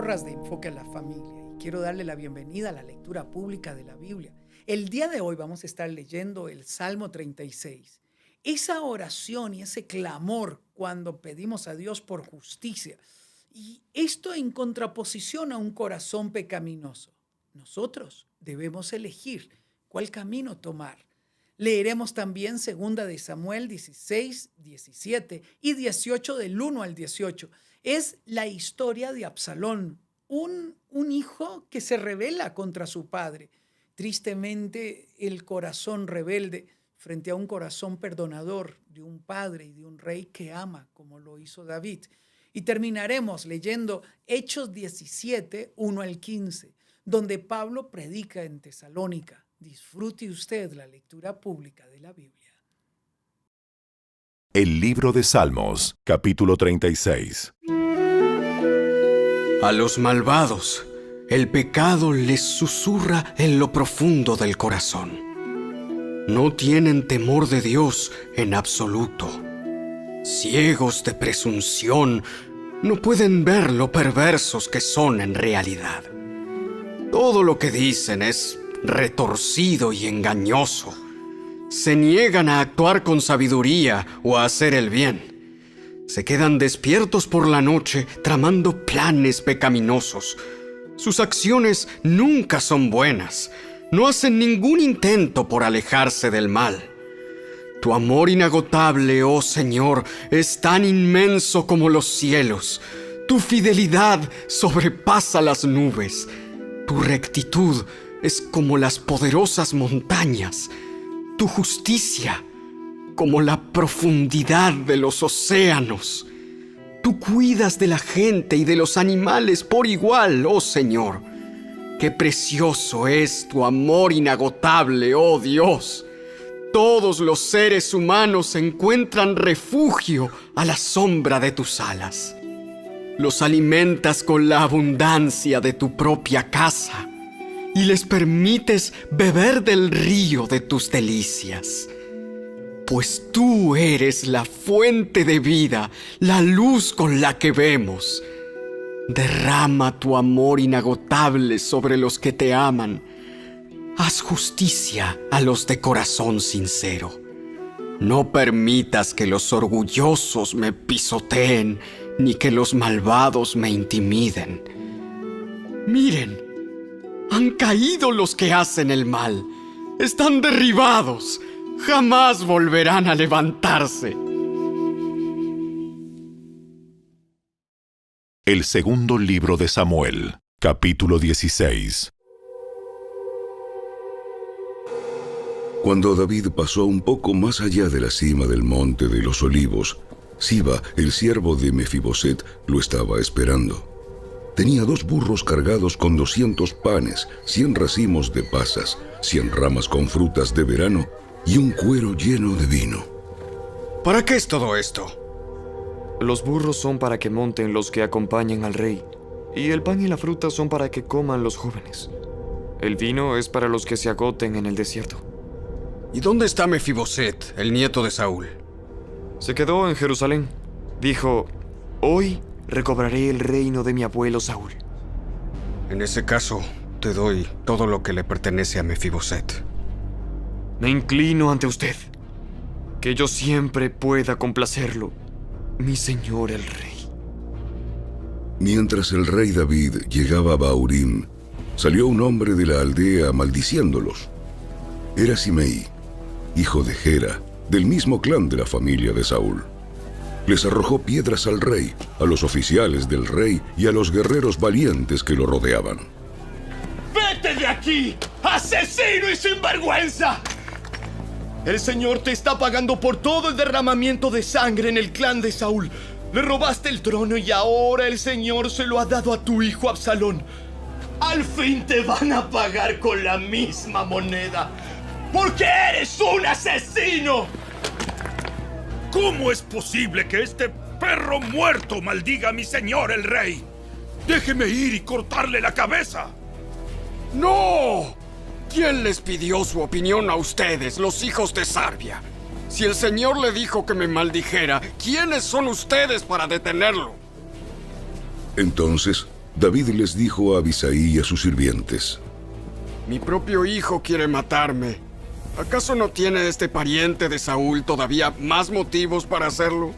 Porras de Enfoque a la Familia y quiero darle la bienvenida a la lectura pública de la Biblia. El día de hoy vamos a estar leyendo el Salmo 36. Esa oración y ese clamor cuando pedimos a Dios por justicia. Y esto en contraposición a un corazón pecaminoso. Nosotros debemos elegir cuál camino tomar. Leeremos también 2 de Samuel 16, 17 y 18 del 1 al 18. Es la historia de Absalón, un hijo que se rebela contra su padre. Tristemente, el corazón rebelde frente a un corazón perdonador de un padre y de un rey que ama, como lo hizo David. Y terminaremos leyendo Hechos 17, 1 al 15, donde Pablo predica en Tesalónica. Disfrute usted la lectura pública de la Biblia. El libro de Salmos, capítulo 36. A los malvados, el pecado les susurra en lo profundo del corazón. No tienen temor de Dios en absoluto. Ciegos de presunción, no pueden ver lo perversos que son en realidad. Todo lo que dicen es retorcido y engañoso. Se niegan a actuar con sabiduría o a hacer el bien. Se quedan despiertos por la noche tramando planes pecaminosos. Sus acciones nunca son buenas. No hacen ningún intento por alejarse del mal. Tu amor inagotable, oh Señor, es tan inmenso como los cielos. Tu fidelidad sobrepasa las nubes. Tu rectitud es como las poderosas montañas. Tu justicia como la profundidad de los océanos. Tú cuidas de la gente y de los animales por igual, oh Señor. Qué precioso es tu amor inagotable, oh Dios. Todos los seres humanos encuentran refugio a la sombra de tus alas. Los alimentas con la abundancia de tu propia casa y les permites beber del río de tus delicias. Pues tú eres la fuente de vida, la luz con la que vemos. Derrama tu amor inagotable sobre los que te aman. Haz justicia a los de corazón sincero. No permitas que los orgullosos me pisoteen, ni que los malvados me intimiden. Miren, han caído los que hacen el mal. Están derribados. Jamás volverán a levantarse. El segundo libro de Samuel, capítulo 16. Cuando David pasó un poco más allá de la cima del monte de los olivos, Siba, el siervo de Mefiboset, lo estaba esperando. Tenía 2 burros cargados con 200 panes, 100 racimos de pasas, 100 ramas con frutas de verano y un cuero lleno de vino. ¿Para qué es todo esto? Los burros son para que monten los que acompañan al rey, y el pan y la fruta son para que coman los jóvenes. El vino es para los que se agoten en el desierto. ¿Y dónde está Mefiboset, el nieto de Saúl? Se quedó en Jerusalén. Dijo, hoy recobraré el reino de mi abuelo Saúl. En ese caso, te doy todo lo que le pertenece a Mefiboset. Me inclino ante usted, que yo siempre pueda complacerlo, mi señor el rey. Mientras el rey David llegaba a Bahurim, salió un hombre de la aldea maldiciéndolos. Era Simei, hijo de Gera, del mismo clan de la familia de Saúl. Les arrojó piedras al rey, a los oficiales del rey y a los guerreros valientes que lo rodeaban. ¡Vete de aquí, asesino y sinvergüenza! El Señor te está pagando por todo el derramamiento de sangre en el clan de Saúl. Le robaste el trono y ahora el Señor se lo ha dado a tu hijo Absalón. Al fin te van a pagar con la misma moneda, porque eres un asesino. ¿Cómo es posible que este perro muerto maldiga a mi señor el rey? Déjeme ir y cortarle la cabeza. ¡No! ¿Quién les pidió su opinión a ustedes, los hijos de Sarbia? Si el Señor le dijo que me maldijera, ¿quiénes son ustedes para detenerlo? Entonces David les dijo a Abisai y a sus sirvientes: Mi propio hijo quiere matarme. ¿Acaso no tiene este pariente de Saúl todavía más motivos para hacerlo?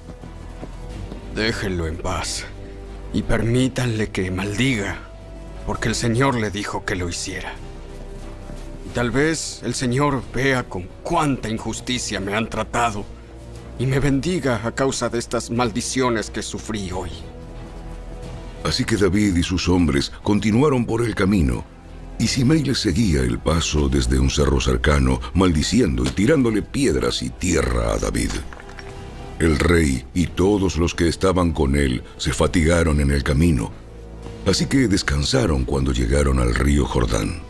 Déjenlo en paz y permítanle que maldiga, porque el Señor le dijo que lo hiciera. Tal vez el Señor vea con cuánta injusticia me han tratado y me bendiga a causa de estas maldiciones que sufrí hoy. Así que David y sus hombres continuaron por el camino, y Simei les seguía el paso desde un cerro cercano, maldiciendo y tirándole piedras y tierra a David. El rey y todos los que estaban con él se fatigaron en el camino, así que descansaron cuando llegaron al río Jordán.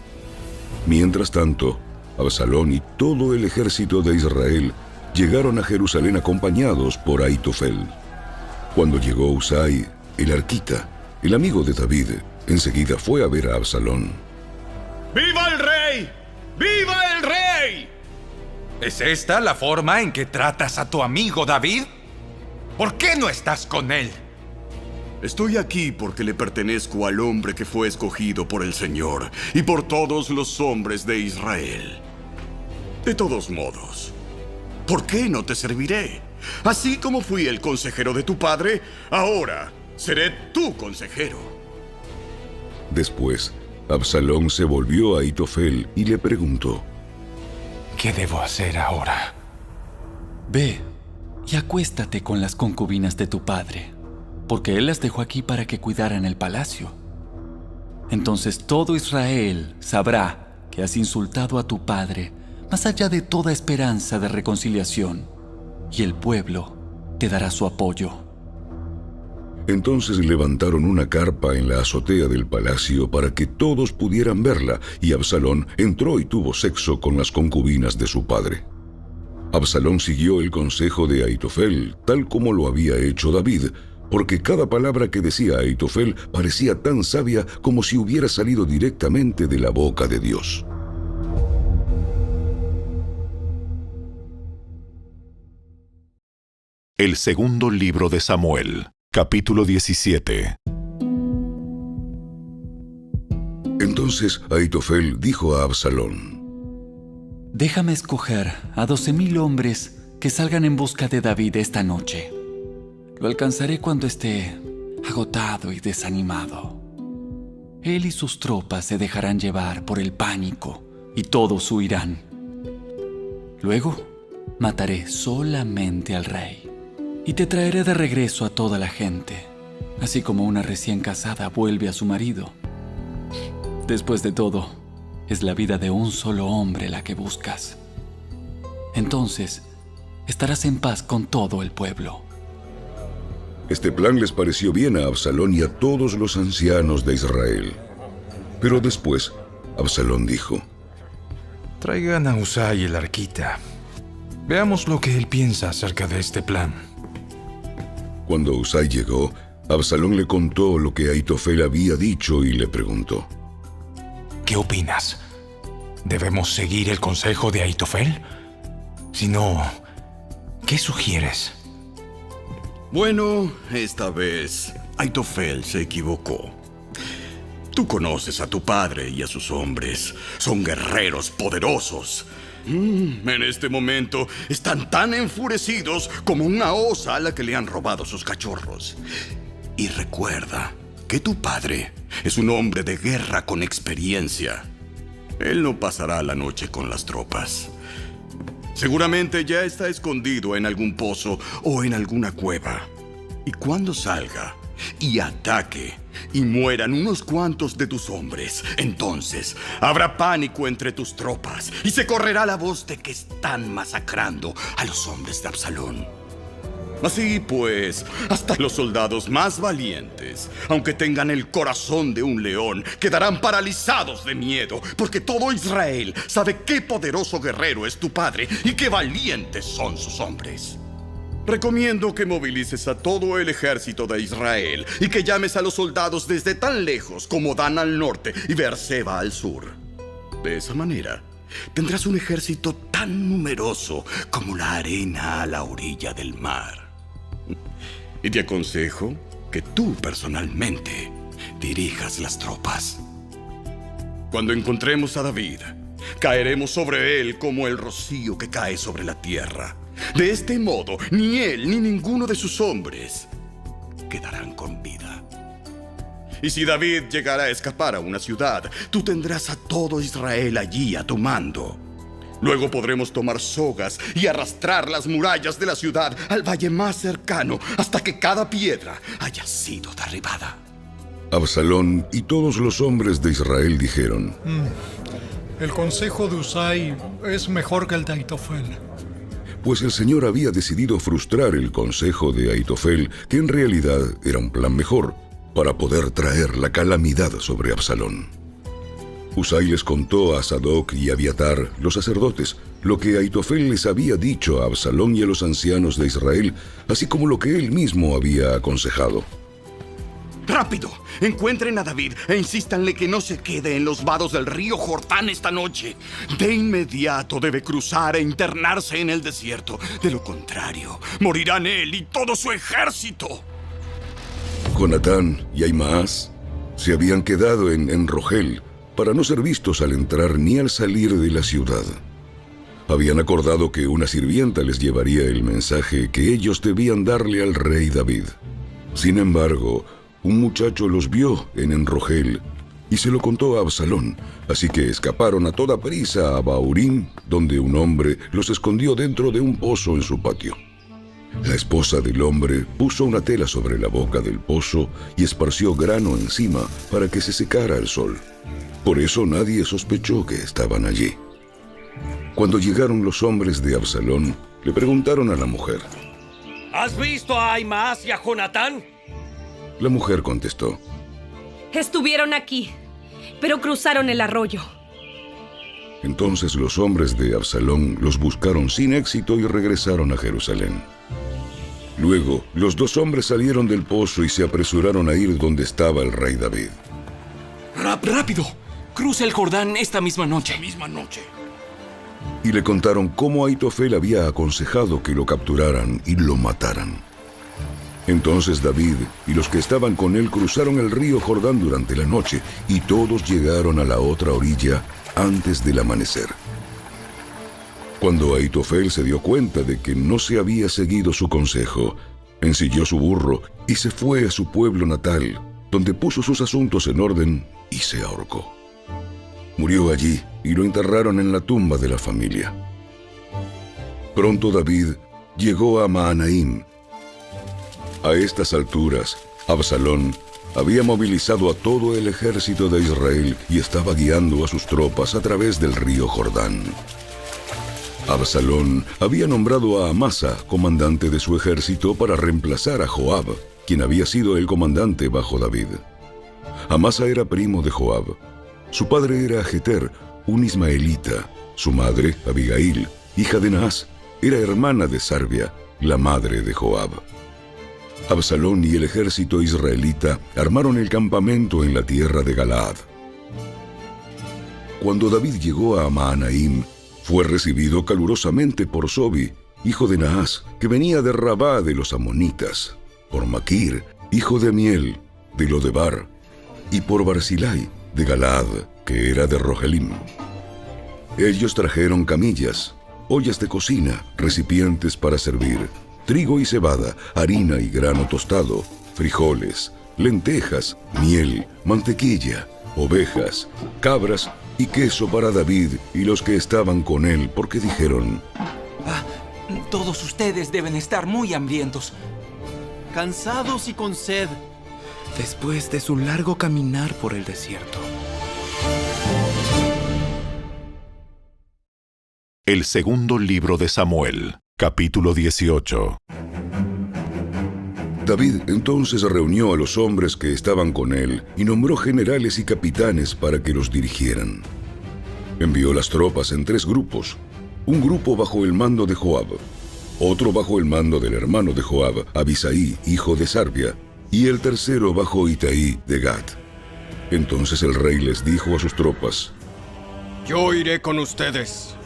Mientras tanto, Absalón y todo el ejército de Israel llegaron a Jerusalén acompañados por Ahitofel. Cuando llegó Husai, el arquita, el amigo de David, enseguida fue a ver a Absalón. ¡Viva el rey! ¡Viva el rey! ¿Es esta la forma en que tratas a tu amigo David? ¿Por qué no estás con él? Estoy aquí porque le pertenezco al hombre que fue escogido por el Señor y por todos los hombres de Israel. De todos modos, ¿por qué no te serviré? Así como fui el consejero de tu padre, ahora seré tu consejero. Después, Absalón se volvió a Ahitofel y le preguntó: ¿Qué debo hacer ahora? Ve y acuéstate con las concubinas de tu padre, porque él las dejó aquí para que cuidaran el palacio. Entonces todo Israel sabrá que has insultado a tu padre más allá de toda esperanza de reconciliación, y el pueblo te dará su apoyo. Entonces levantaron una carpa en la azotea del palacio para que todos pudieran verla, y Absalón entró y tuvo sexo con las concubinas de su padre. Absalón siguió el consejo de Ahitofel, tal como lo había hecho David, porque cada palabra que decía Ahitofel parecía tan sabia como si hubiera salido directamente de la boca de Dios. El segundo libro de Samuel, capítulo 17. Entonces Ahitofel dijo a Absalón: Déjame escoger a 12,000 hombres que salgan en busca de David esta noche. Lo alcanzaré cuando esté agotado y desanimado. Él y sus tropas se dejarán llevar por el pánico y todos huirán. Luego mataré solamente al rey y te traeré de regreso a toda la gente, así como una recién casada vuelve a su marido. Después de todo, es la vida de un solo hombre la que buscas. Entonces, estarás en paz con todo el pueblo. Este plan les pareció bien a Absalón y a todos los ancianos de Israel. Pero después, Absalón dijo: Traigan a Husai el arquita. Veamos lo que él piensa acerca de este plan. Cuando Husai llegó, Absalón le contó lo que Ahitofel había dicho y le preguntó: ¿Qué opinas? ¿Debemos seguir el consejo de Ahitofel? Si no, ¿qué sugieres? Bueno, esta vez Ahitofel se equivocó. Tú conoces a tu padre y a sus hombres. Son guerreros poderosos. En este momento están tan enfurecidos como una osa a la que le han robado sus cachorros. Y recuerda que tu padre es un hombre de guerra con experiencia. Él no pasará la noche con las tropas. Seguramente ya está escondido en algún pozo o en alguna cueva. Y cuando salga y ataque y mueran unos cuantos de tus hombres, entonces habrá pánico entre tus tropas y se correrá la voz de que están masacrando a los hombres de Absalón. Así pues, hasta los soldados más valientes, aunque tengan el corazón de un león, quedarán paralizados de miedo, porque todo Israel sabe qué poderoso guerrero es tu padre y qué valientes son sus hombres. Recomiendo que movilices a todo el ejército de Israel y que llames a los soldados desde tan lejos como Dan al norte y Beerseba al sur. De esa manera, tendrás un ejército tan numeroso como la arena a la orilla del mar. Y te aconsejo que tú personalmente dirijas las tropas. Cuando encontremos a David, caeremos sobre él como el rocío que cae sobre la tierra. De este modo, ni él ni ninguno de sus hombres quedarán con vida. Y si David llegara a escapar a una ciudad, tú tendrás a todo Israel allí a tu mando. Luego podremos tomar sogas y arrastrar las murallas de la ciudad al valle más cercano hasta que cada piedra haya sido derribada. Absalón y todos los hombres de Israel dijeron: El consejo de Usai es mejor que el de Aitofel. Pues el Señor había decidido frustrar el consejo de Aitofel, que en realidad era un plan mejor, para poder traer la calamidad sobre Absalón. Usai les contó a Sadoc y Abiatar, los sacerdotes, lo que Aitofel les había dicho a Absalón y a los ancianos de Israel, así como lo que él mismo había aconsejado. ¡Rápido! Encuentren a David e insístanle que no se quede en los vados del río Jordán esta noche. De inmediato debe cruzar e internarse en el desierto. De lo contrario, morirán él y todo su ejército. Jonatán y Ahimaas se habían quedado en Rogel para no ser vistos al entrar ni al salir de la ciudad. Habían acordado que una sirvienta les llevaría el mensaje que ellos debían darle al rey David. Sin embargo, un muchacho los vio en Enrogel y se lo contó a Absalón, así que escaparon a toda prisa a Bahurim, donde un hombre los escondió dentro de un pozo en su patio. La esposa del hombre puso una tela sobre la boca del pozo y esparció grano encima para que se secara al sol. Por eso nadie sospechó que estaban allí. Cuando llegaron los hombres de Absalón, le preguntaron a la mujer: ¿Has visto a Ahimaas y a Jonatán? La mujer contestó: Estuvieron aquí, pero cruzaron el arroyo. Entonces los hombres de Absalón los buscaron sin éxito y regresaron a Jerusalén. Luego, los dos hombres salieron del pozo y se apresuraron a ir donde estaba el rey David. ¡Rápido! Cruza el Jordán esta misma noche. Y le contaron cómo Aitofel había aconsejado que lo capturaran y lo mataran. Entonces David y los que estaban con él cruzaron el río Jordán durante la noche, y todos llegaron a la otra orilla antes del amanecer. Cuando Aitofel se dio cuenta de que no se había seguido su consejo, ensilló su burro y se fue a su pueblo natal, donde puso sus asuntos en orden y se ahorcó. Murió allí y lo enterraron en la tumba de la familia. Pronto David llegó a Mahanaim. A estas alturas, Absalón había movilizado a todo el ejército de Israel y estaba guiando a sus tropas a través del río Jordán. Absalón había nombrado a Amasa comandante de su ejército para reemplazar a Joab, quien había sido el comandante bajo David. Amasa era primo de Joab. Su padre era Jeter, un ismaelita. Su madre, Abigail, hija de Naas, era hermana de Sarbia, la madre de Joab. Absalón y el ejército israelita armaron el campamento en la tierra de Galaad. Cuando David llegó a Mahanaim, fue recibido calurosamente por Sobi, hijo de Naas, que venía de Rabá de los amonitas, por Maquir, hijo de Amiel, de Lodebar, y por Barzilai, de Galaad, que era de Rogelim. Ellos trajeron camillas, ollas de cocina, recipientes para servir, trigo y cebada, harina y grano tostado, frijoles, lentejas, miel, mantequilla, ovejas, cabras y queso para David y los que estaban con él, porque dijeron: Todos ustedes deben estar muy hambrientos, cansados y con sed, después de su largo caminar por el desierto. El segundo libro de Samuel, capítulo 18. David entonces reunió a los hombres que estaban con él y nombró generales y capitanes para que los dirigieran. Envió las tropas en 3 grupos, un grupo bajo el mando de Joab, otro bajo el mando del hermano de Joab, Abisai, hijo de Sarbia, y el tercero bajo Itaí de Gat. Entonces el rey les dijo a sus tropas: Yo iré con ustedes.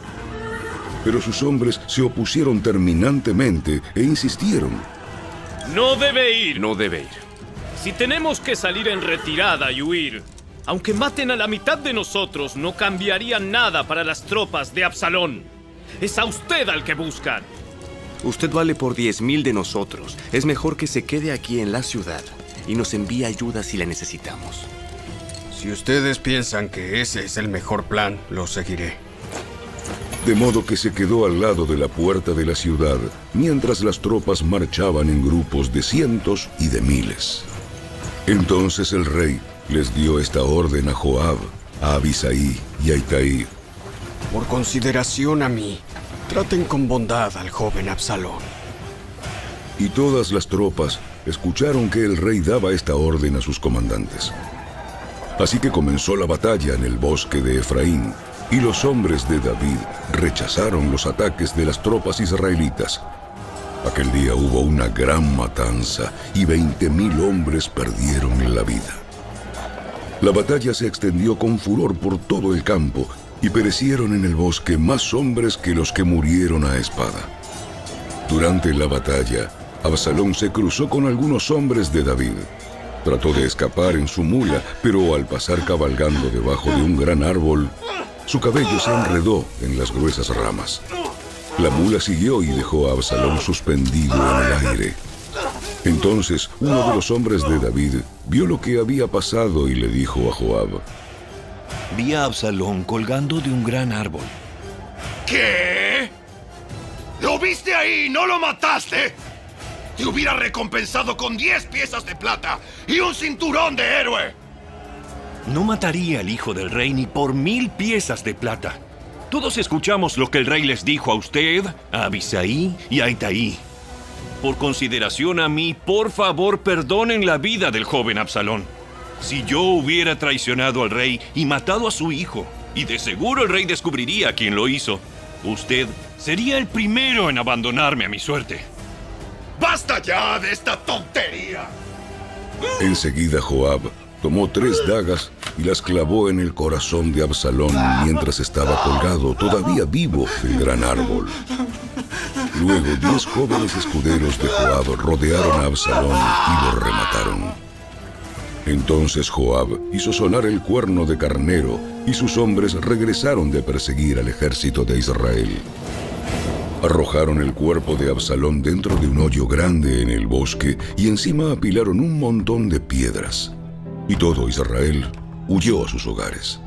Pero sus hombres se opusieron terminantemente e insistieron: No debe ir. No debe ir. Si tenemos que salir en retirada y huir, aunque maten a la mitad de nosotros, no cambiaría nada para las tropas de Absalón. Es a usted al que buscan. Usted vale por 10,000 de nosotros. Es mejor que se quede aquí en la ciudad y nos envíe ayuda si la necesitamos. Si ustedes piensan que ese es el mejor plan, lo seguiré. De modo que se quedó al lado de la puerta de la ciudad, mientras las tropas marchaban en grupos de cientos y de miles. Entonces el rey les dio esta orden a Joab, a Abisai y a Itai. Por consideración a mí, traten con bondad al joven Absalón. Y todas las tropas escucharon que el rey daba esta orden a sus comandantes. Así que comenzó la batalla en el bosque de Efraín, y los hombres de David rechazaron los ataques de las tropas israelitas. Aquel día hubo una gran matanza y 20,000 hombres perdieron la vida. La batalla se extendió con furor por todo el campo y perecieron en el bosque más hombres que los que murieron a espada. Durante la batalla, Absalón se cruzó con algunos hombres de David. Trató de escapar en su mula, pero al pasar cabalgando debajo de un gran árbol, su cabello se enredó en las gruesas ramas. La mula siguió y dejó a Absalón suspendido en el aire. Entonces, uno de los hombres de David vio lo que había pasado y le dijo a Joab: Vi a Absalón colgando de un gran árbol. ¿Qué? ¿Lo viste ahí y no lo mataste? Te hubiera recompensado con 10 piezas de plata y un cinturón de héroe. No mataría al hijo del rey ni por 1,000 piezas de plata. Todos escuchamos lo que el rey les dijo a usted, a Abisai y a Itai. Por consideración a mí, por favor, perdonen la vida del joven Absalón. Si yo hubiera traicionado al rey y matado a su hijo, y de seguro el rey descubriría quién lo hizo, usted sería el primero en abandonarme a mi suerte. ¡Basta ya de esta tontería! Enseguida Joab tomó 3 dagas y las clavó en el corazón de Absalón mientras estaba colgado, todavía vivo, del gran árbol. Luego 10 jóvenes escuderos de Joab rodearon a Absalón y lo remataron. Entonces Joab hizo sonar el cuerno de carnero y sus hombres regresaron de perseguir al ejército de Israel. Arrojaron el cuerpo de Absalón dentro de un hoyo grande en el bosque y encima apilaron un montón de piedras. Y todo Israel huyó a sus hogares.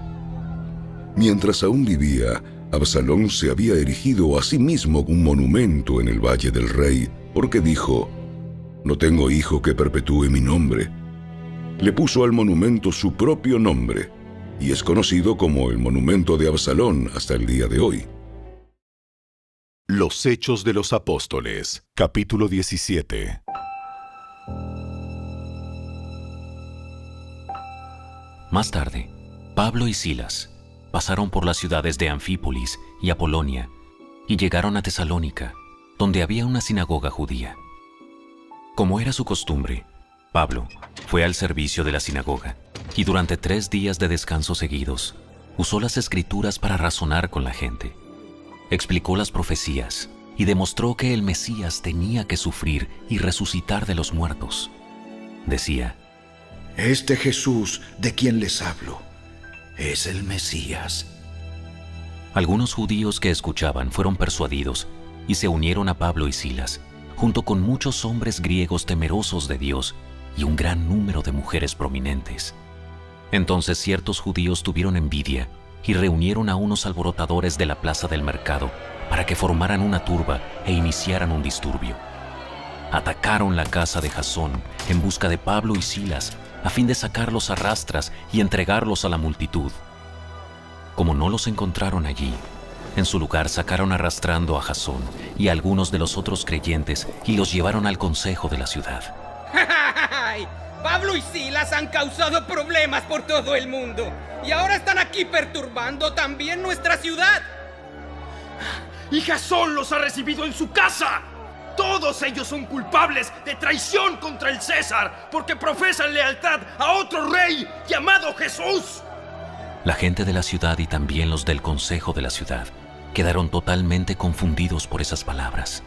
Mientras aún vivía, Absalón se había erigido a sí mismo un monumento en el Valle del Rey, porque dijo: «No tengo hijo que perpetúe mi nombre». Le puso al monumento su propio nombre, y es conocido como el Monumento de Absalón hasta el día de hoy. Los Hechos de los Apóstoles, capítulo 17. Más tarde, Pablo y Silas pasaron por las ciudades de Anfípolis y Apolonia y llegaron a Tesalónica, donde había una sinagoga judía. Como era su costumbre, Pablo fue al servicio de la sinagoga y durante 3 días de descanso seguidos usó las Escrituras para razonar con la gente. Explicó las profecías y demostró que el Mesías tenía que sufrir y resucitar de los muertos. Decía: Este Jesús de quien les hablo es el Mesías. Algunos judíos que escuchaban fueron persuadidos y se unieron a Pablo y Silas, junto con muchos hombres griegos temerosos de Dios y un gran número de mujeres prominentes. Entonces ciertos judíos tuvieron envidia y reunieron a unos alborotadores de la plaza del mercado para que formaran una turba e iniciaran un disturbio. Atacaron la casa de Jasón en busca de Pablo y Silas a fin de sacarlos a rastras y entregarlos a la multitud. Como no los encontraron allí, en su lugar sacaron arrastrando a Jasón y a algunos de los otros creyentes y los llevaron al consejo de la ciudad. Pablo y Silas han causado problemas por todo el mundo y ahora están aquí perturbando también nuestra ciudad. Y Jasón los ha recibido en su casa. Todos ellos son culpables de traición contra el César porque profesan lealtad a otro rey llamado Jesús. La gente de la ciudad y también los del consejo de la ciudad quedaron totalmente confundidos por esas palabras.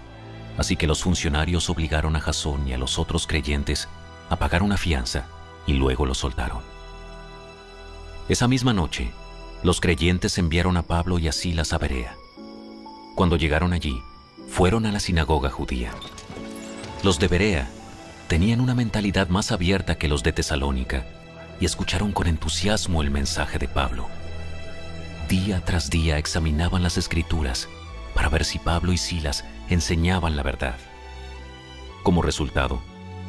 Así que los funcionarios obligaron a Jasón y a los otros creyentes a pagar una fianza y luego los soltaron. Esa misma noche, los creyentes enviaron a Pablo y a Silas a Berea. Cuando llegaron allí, fueron a la sinagoga judía. Los de Berea tenían una mentalidad más abierta que los de Tesalónica y escucharon con entusiasmo el mensaje de Pablo. Día tras día examinaban las Escrituras para ver si Pablo y Silas enseñaban la verdad. Como resultado,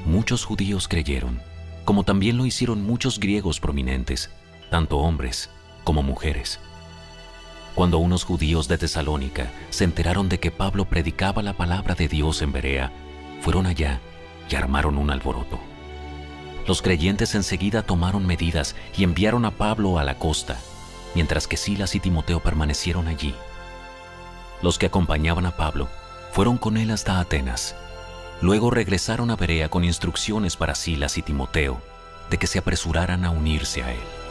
muchos judíos creyeron, como también lo hicieron muchos griegos prominentes, tanto hombres como mujeres. Cuando unos judíos de Tesalónica se enteraron de que Pablo predicaba la palabra de Dios en Berea, fueron allá y armaron un alboroto. Los creyentes enseguida tomaron medidas y enviaron a Pablo a la costa, mientras que Silas y Timoteo permanecieron allí. Los que acompañaban a Pablo fueron con él hasta Atenas. Luego regresaron a Berea con instrucciones para Silas y Timoteo de que se apresuraran a unirse a él.